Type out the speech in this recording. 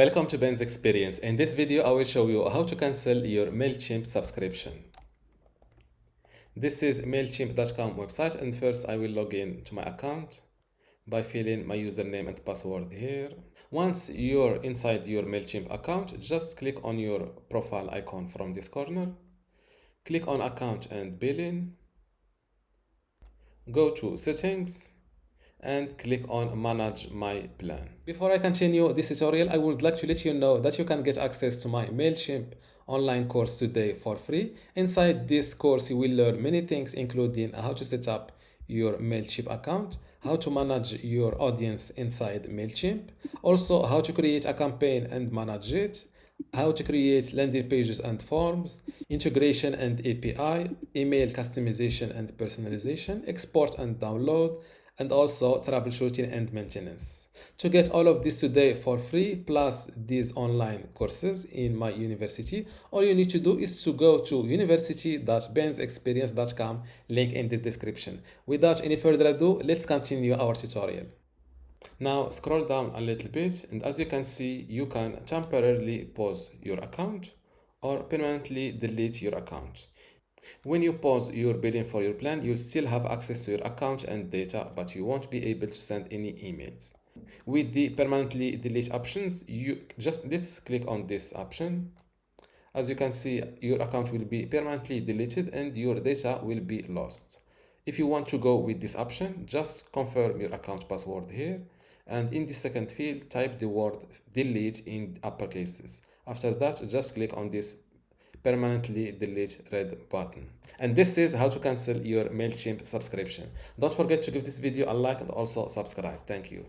Welcome to Ben's Experience. In this video, I will show you how to cancel your Mailchimp subscription. This is Mailchimp.com website, and first I will log in to my account by filling my username and password here. Once you're inside your Mailchimp account, just click on your profile icon from this corner. Click on Account and Billing. Go to Settings and click on Manage My Plan. Before I continue this tutorial, I would like to let you know that you can get access to my Mailchimp online course today for free. Inside this course, you will learn many things, including how to set up your Mailchimp account, how to manage your audience inside Mailchimp, also how to create a campaign and manage it, how to create landing pages and forms, integration and API, email customization and personalization, export and download, and also troubleshooting and maintenance. To get all of this today for free, plus these online courses in my university, all you need to do is to go to university.bensexperience.com, link in the description. Without any further ado, let's continue our tutorial. Now scroll down a little bit, and as you can see, you can temporarily pause your account or permanently delete your account. When you pause your bidding for your plan, you'll still have access to your account and data, but you won't be able to send any emails. With the permanently delete options, let's click on this option. As you can see, your account will be permanently deleted and your data will be lost. If you want to go with this option, just confirm your account password here, and in the second field, type the word delete in uppercases. After that, just click on this permanently delete red button. And this is how to cancel your Mailchimp subscription. Don't forget to give this video a like and also subscribe. Thank you.